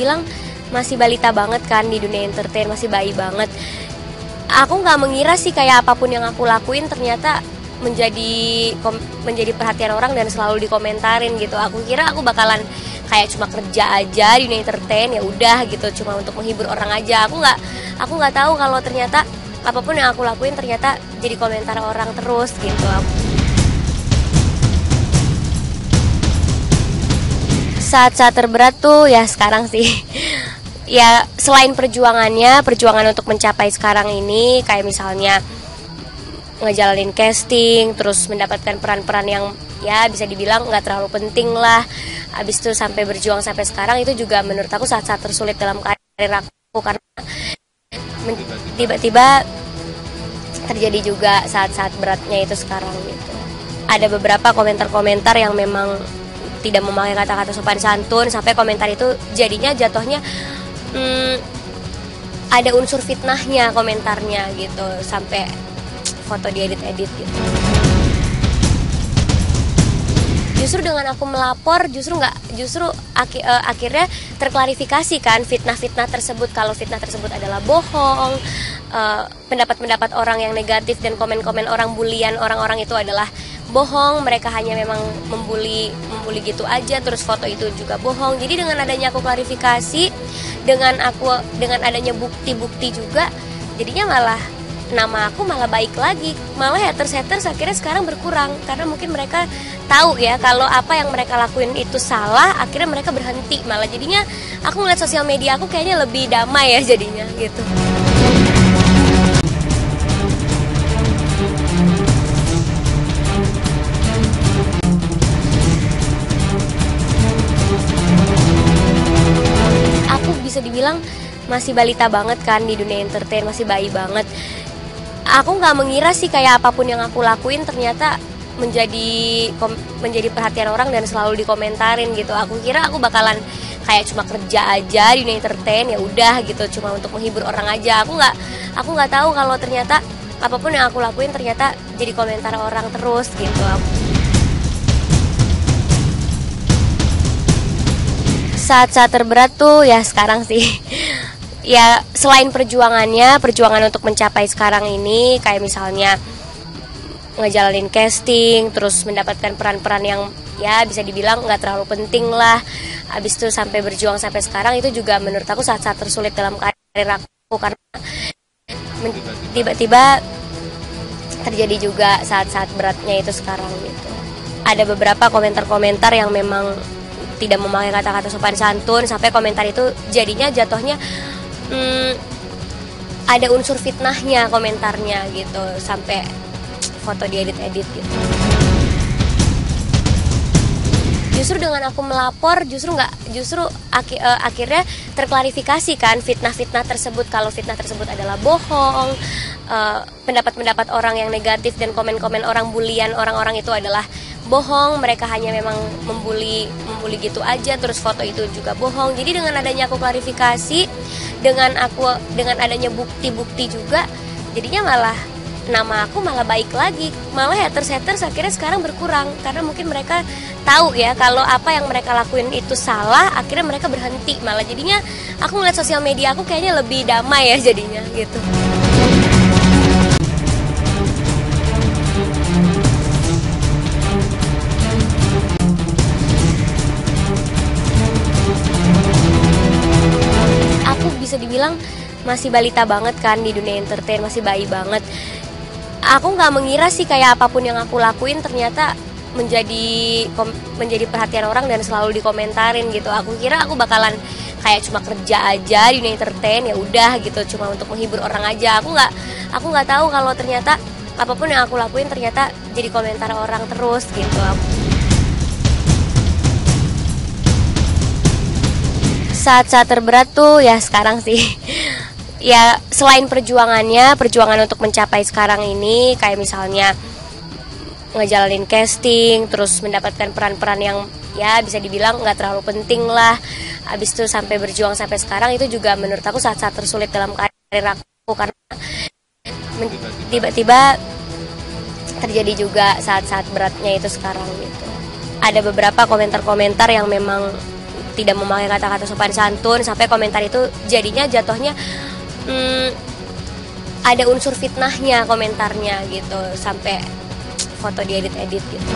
dibilang masih balita banget kan di dunia entertain, masih bayi banget. Aku nggak mengira sih kayak apapun yang aku lakuin ternyata menjadi perhatian orang dan selalu dikomentarin gitu. Aku kira aku bakalan kayak cuma kerja aja di dunia entertain, ya udah gitu, cuma untuk menghibur orang aja. Aku nggak tahu kalau ternyata apapun yang aku lakuin ternyata jadi komentar orang terus gitu. Saat-saat terberat tuh ya sekarang sih. Ya selain perjuangan untuk mencapai sekarang ini, kayak misalnya ngejalanin casting, terus mendapatkan peran-peran yang ya bisa dibilang nggak terlalu penting lah. Abis itu sampai berjuang sampai sekarang, itu juga menurut aku saat-saat tersulit dalam karir aku, karena tiba-tiba terjadi juga saat-saat beratnya itu sekarang gitu. Ada beberapa komentar-komentar yang memang tidak memakai kata-kata sopan santun, sampai komentar itu jadinya jatuhnya ada unsur fitnahnya komentarnya gitu, sampai foto diedit-edit gitu. Justru dengan aku melapor, akhirnya terklarifikasi kan fitnah-fitnah tersebut, kalau fitnah tersebut adalah bohong, pendapat-pendapat orang yang negatif dan komen-komen orang, bulian orang-orang itu adalah bohong, mereka hanya memang membuli gitu aja, terus foto itu juga bohong. Jadi dengan adanya aku klarifikasi, dengan adanya bukti-bukti juga, jadinya malah nama aku malah baik lagi, malah haters akhirnya sekarang berkurang, karena mungkin mereka tahu ya kalau apa yang mereka lakuin itu salah, akhirnya mereka berhenti. Malah jadinya aku ngeliat sosial media aku kayaknya lebih damai ya jadinya gitu. Aku bisa dibilang masih balita banget kan di dunia entertain, masih bayi banget. Aku nggak mengira sih kayak apapun yang aku lakuin ternyata menjadi perhatian orang dan selalu dikomentarin gitu. Aku kira aku bakalan kayak cuma kerja aja di dunia entertain, ya udah gitu, cuma untuk menghibur orang aja. Aku nggak tahu kalau ternyata apapun yang aku lakuin ternyata jadi komentar orang terus gitu. Saat-saat terberat tuh ya sekarang sih. Ya selain perjuangan untuk mencapai sekarang ini, kayak misalnya ngejalanin casting, terus mendapatkan peran-peran yang ya bisa dibilang nggak terlalu penting lah. Abis itu sampai berjuang sampai sekarang, itu juga menurut aku saat-saat tersulit dalam karir aku, karena tiba-tiba terjadi juga saat-saat beratnya itu sekarang gitu. Ada beberapa komentar-komentar yang memang tidak memakai kata-kata sopan santun, sampai komentar itu jadinya jatuhnya ada unsur fitnahnya komentarnya gitu, sampai foto diedit-edit gitu. Justru dengan aku melapor, akhirnya terklarifikasi kan fitnah-fitnah tersebut, kalau fitnah tersebut adalah bohong, pendapat-pendapat orang yang negatif dan komen-komen orang, bulian orang-orang itu adalah bohong, mereka hanya memang membuli gitu aja, terus foto itu juga bohong. Jadi dengan adanya aku klarifikasi, dengan adanya bukti-bukti juga, jadinya malah nama aku malah baik lagi, malah haters akhirnya sekarang berkurang, karena mungkin mereka tahu ya kalau apa yang mereka lakuin itu salah, akhirnya mereka berhenti. Malah jadinya aku ngeliat sosial media aku kayaknya lebih damai ya jadinya gitu. Aku bisa dibilang masih balita banget kan di dunia entertain, masih bayi banget. Aku nggak mengira sih kayak apapun yang aku lakuin ternyata menjadi perhatian orang dan selalu dikomentarin gitu. Aku kira aku bakalan kayak cuma kerja aja di dunia entertain, ya udah gitu, cuma untuk menghibur orang aja. Aku nggak tahu kalau ternyata apapun yang aku lakuin ternyata jadi komentar orang terus gitu. Saat-saat terberat tuh ya sekarang sih. Ya selain perjuangan untuk mencapai sekarang ini, kayak misalnya ngejalanin casting, terus mendapatkan peran-peran yang ya bisa dibilang nggak terlalu penting lah. Abis itu sampai berjuang sampai sekarang, itu juga menurut aku saat-saat tersulit dalam karir aku, karena tiba-tiba terjadi juga saat-saat beratnya itu sekarang gitu. Ada beberapa komentar-komentar yang memang tidak memakai kata-kata sopan santun, sampai komentar itu jadinya jatuhnya ada unsur fitnahnya komentarnya gitu, sampai foto diedit-edit gitu.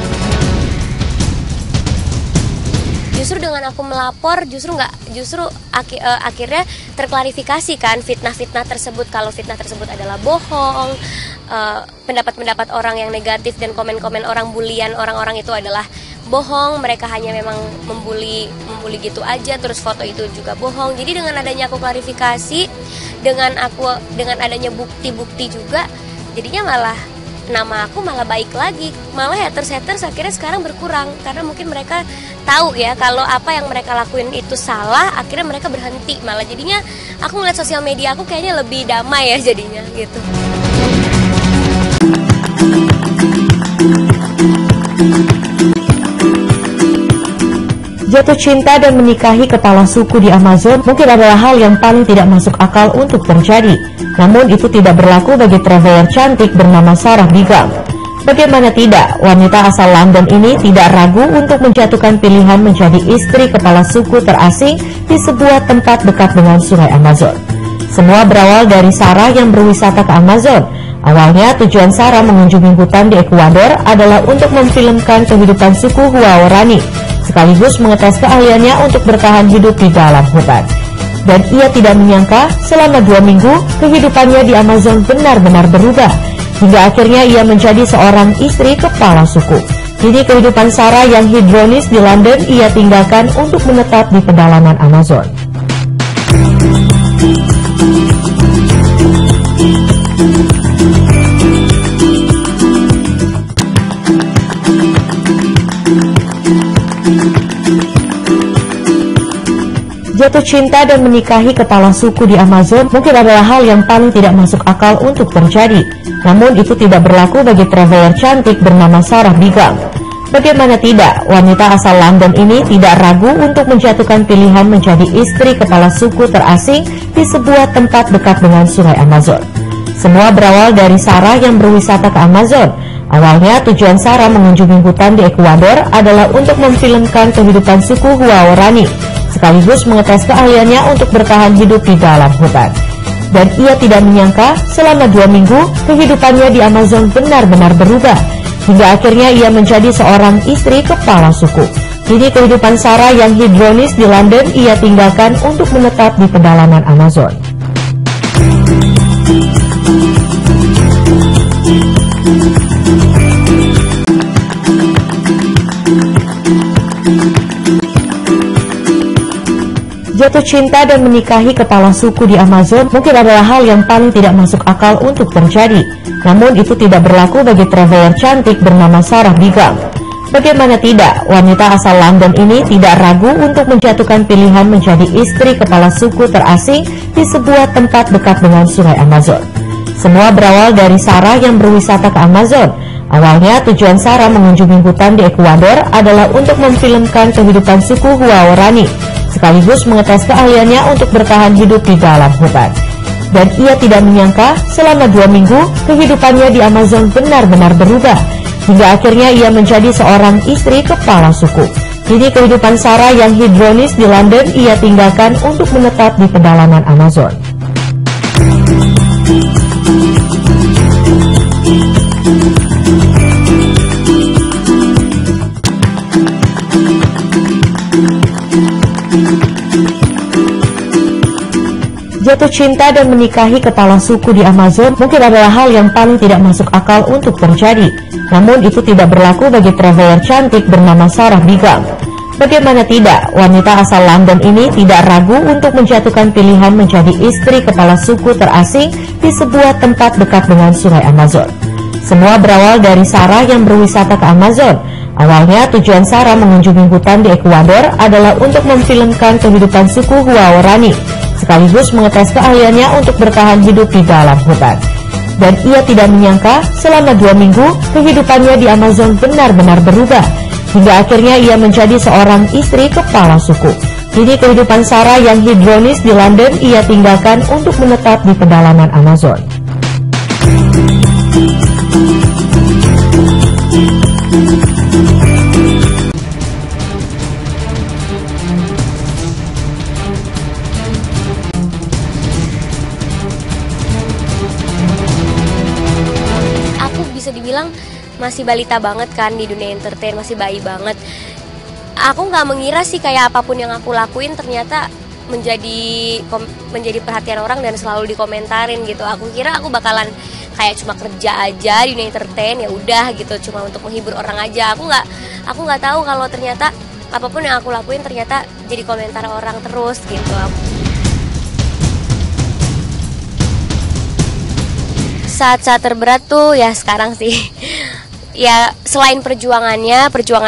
Justru dengan aku melapor, justru akhirnya terklarifikasi kan fitnah-fitnah tersebut, kalau fitnah tersebut adalah bohong, pendapat-pendapat orang yang negatif dan komen-komen orang bulian orang-orang itu adalah bohong, mereka hanya memang membuli gitu aja, terus foto itu juga bohong. Jadi dengan adanya aku klarifikasi, dengan adanya bukti-bukti juga, jadinya malah nama aku malah baik lagi, malah haters akhirnya sekarang berkurang, karena mungkin mereka tahu ya kalau apa yang mereka lakuin itu salah, akhirnya mereka berhenti. Malah jadinya aku ngeliat sosial media aku kayaknya lebih damai ya jadinya gitu. Jatuh cinta dan menikahi kepala suku di Amazon mungkin adalah hal yang paling tidak masuk akal untuk terjadi. Namun itu tidak berlaku bagi traveler cantik bernama Sarah Bigam. Bagaimana tidak, wanita asal London ini tidak ragu untuk menjatuhkan pilihan menjadi istri kepala suku terasing di sebuah tempat dekat dengan sungai Amazon. Semua berawal dari Sarah yang berwisata ke Amazon. Awalnya tujuan Sarah mengunjungi hutan di Ekuador adalah untuk memfilmkan kehidupan suku Huaorani, sekaligus mengetes keahliannya untuk bertahan hidup di dalam hutan. Dan ia tidak menyangka selama 2 minggu kehidupannya di Amazon benar-benar berubah, hingga akhirnya ia menjadi seorang istri kepala suku. Kini kehidupan Sarah yang hedronis di London ia tinggalkan untuk menetap di pedalaman Amazon. Jatuh cinta dan menikahi kepala suku di Amazon mungkin adalah hal yang paling tidak masuk akal untuk terjadi. Namun itu tidak berlaku bagi traveler cantik bernama Sarah Bigam. Bagaimana tidak, wanita asal London ini tidak ragu untuk menjatuhkan pilihan menjadi istri kepala suku terasing di sebuah tempat dekat dengan sungai Amazon. Semua berawal dari Sarah yang berwisata ke Amazon. Awalnya tujuan Sarah mengunjungi hutan di Ekuador adalah untuk memfilmkan kehidupan suku Huaorani, sekaligus mengetes keahliannya untuk bertahan hidup di dalam hutan. Dan ia tidak menyangka selama 2 minggu kehidupannya di Amazon benar-benar berubah, hingga akhirnya ia menjadi seorang istri kepala suku. Kini kehidupan Sarah yang hedronis di London ia tinggalkan untuk menetap di pedalaman Amazon. Jatuh cinta dan menikahi kepala suku di Amazon mungkin adalah hal yang paling tidak masuk akal untuk terjadi. Namun itu tidak berlaku bagi traveler cantik bernama Sarah Bigam. Bagaimana tidak, wanita asal London ini tidak ragu untuk menjatuhkan pilihan menjadi istri kepala suku terasing di sebuah tempat dekat dengan sungai Amazon. Semua berawal dari Sarah yang berwisata ke Amazon. Awalnya tujuan Sarah mengunjungi hutan di Ekuador adalah untuk memfilmkan kehidupan suku Huaorani, sekaligus mengetes keahliannya untuk bertahan hidup di dalam hutan. Dan ia tidak menyangka selama 2 minggu kehidupannya di Amazon benar-benar berubah, hingga akhirnya ia menjadi seorang istri kepala suku. Kini kehidupan Sarah yang hedronis di London ia tinggalkan untuk menetap di pedalaman Amazon. Jatuh cinta dan menikahi kepala suku di Amazon mungkin adalah hal yang paling tidak masuk akal untuk terjadi. Namun itu tidak berlaku bagi traveler cantik bernama Sarah Bigam. Bagaimana tidak, wanita asal London ini tidak ragu untuk menjatuhkan pilihan menjadi istri kepala suku terasing di sebuah tempat dekat dengan sungai Amazon. Semua berawal dari Sarah yang berwisata ke Amazon. Awalnya tujuan Sarah mengunjungi hutan di Ekuador adalah untuk memfilmkan kehidupan suku Huaorani, sekaligus mengetes keahliannya untuk bertahan hidup di dalam hutan. Dan ia tidak menyangka selama 2 minggu kehidupannya di Amazon benar-benar berubah, hingga akhirnya ia menjadi seorang istri kepala suku. Kini kehidupan Sarah yang hedronis di London ia tinggalkan untuk menetap di pedalaman Amazon. dibilang masih balita banget kan di dunia entertain, masih bayi banget. Aku nggak mengira sih kayak apapun yang aku lakuin ternyata menjadi perhatian orang dan selalu dikomentarin gitu. Aku kira aku bakalan kayak cuma kerja aja di dunia entertain, ya udah gitu, cuma untuk menghibur orang aja. Aku nggak tahu kalau ternyata apapun yang aku lakuin ternyata jadi komentar orang terus gitu. Saat-saat terberat tuh ya sekarang sih. Ya selain perjuangan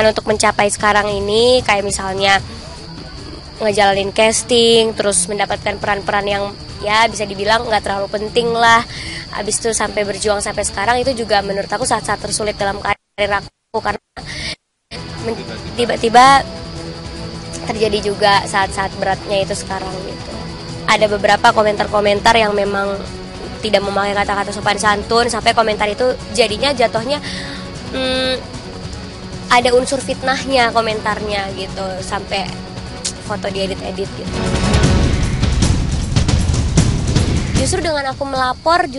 untuk mencapai sekarang ini, kayak misalnya ngejalanin casting, terus mendapatkan peran-peran yang ya bisa dibilang nggak terlalu penting lah. Habis itu sampai berjuang sampai sekarang, itu juga menurut aku saat-saat tersulit dalam karir aku, karena tiba-tiba terjadi juga saat-saat beratnya itu sekarang gitu. Ada beberapa komentar-komentar yang memang tidak memakai kata-kata sopan santun, sampai komentar itu jadinya jatuhnya ada unsur fitnahnya komentarnya gitu, sampai foto diedit-edit gitu. Justru dengan aku melapor,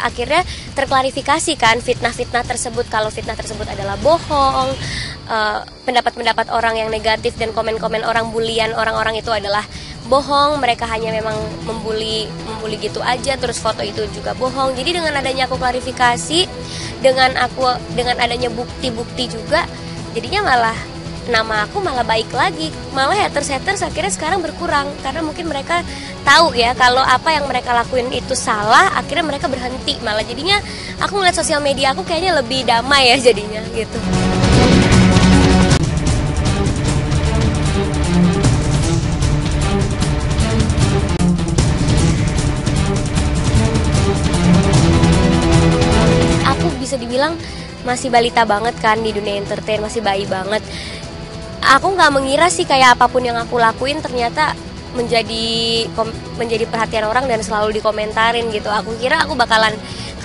akhirnya terklarifikasi kan fitnah-fitnah tersebut, kalau fitnah tersebut adalah bohong, pendapat-pendapat orang yang negatif dan komen-komen orang, bulian orang-orang itu adalah bohong, mereka hanya memang membuli gitu aja, terus foto itu juga bohong. Jadi dengan adanya aku klarifikasi, dengan adanya bukti-bukti juga, jadinya malah nama aku malah baik lagi, malah haters akhirnya sekarang berkurang, karena mungkin mereka tahu ya kalau apa yang mereka lakuin itu salah, akhirnya mereka berhenti. Malah jadinya aku ngeliat sosial media aku kayaknya lebih damai ya jadinya gitu. Aku bisa dibilang masih balita banget kan di dunia entertain, masih bayi banget. Aku nggak mengira sih kayak apapun yang aku lakuin ternyata menjadi perhatian orang dan selalu dikomentarin gitu. Aku kira aku bakalan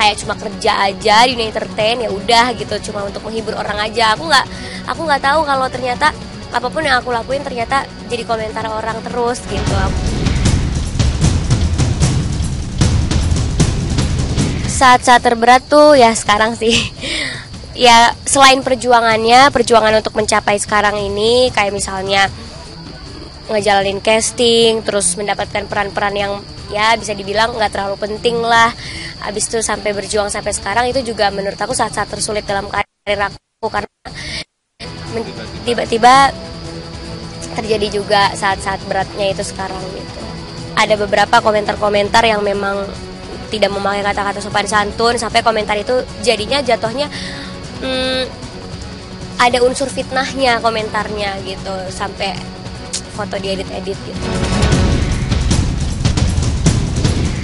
kayak cuma kerja aja di dunia entertain, ya udah gitu, cuma untuk menghibur orang aja. Aku nggak tahu kalau ternyata apapun yang aku lakuin ternyata jadi komentar orang terus gitu. Saat-saat terberat tuh ya sekarang sih. Ya selain perjuangan untuk mencapai sekarang ini, kayak misalnya ngejalanin casting, terus mendapatkan peran-peran yang ya bisa dibilang nggak terlalu penting lah. Habis itu sampai berjuang sampai sekarang, itu juga menurut aku saat-saat tersulit dalam karir aku, karena tiba-tiba terjadi juga saat-saat beratnya itu sekarang gitu. Ada beberapa komentar-komentar yang memang tidak memakai kata-kata sopan santun, sampai komentar itu jadinya jatuhnya ada unsur fitnahnya komentarnya gitu, sampai foto diedit-edit gitu.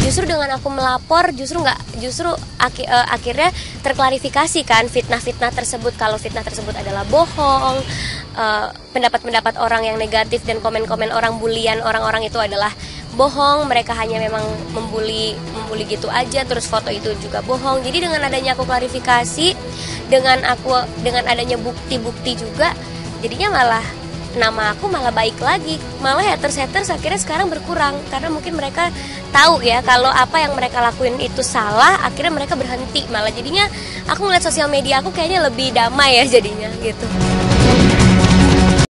Justru dengan aku melapor, akhirnya terklarifikasi kan fitnah-fitnah tersebut, kalau fitnah tersebut adalah bohong, pendapat-pendapat orang yang negatif dan komen-komen orang, bulian orang-orang itu adalah bohong, mereka hanya memang membuli gitu aja, terus foto itu juga bohong. Jadi dengan adanya aku klarifikasi, dengan adanya bukti-bukti juga, jadinya malah nama aku malah baik lagi, malah haters akhirnya sekarang berkurang, karena mungkin mereka tahu ya kalau apa yang mereka lakuin itu salah, akhirnya mereka berhenti. Malah jadinya aku ngeliat sosial media aku kayaknya lebih damai ya jadinya gitu.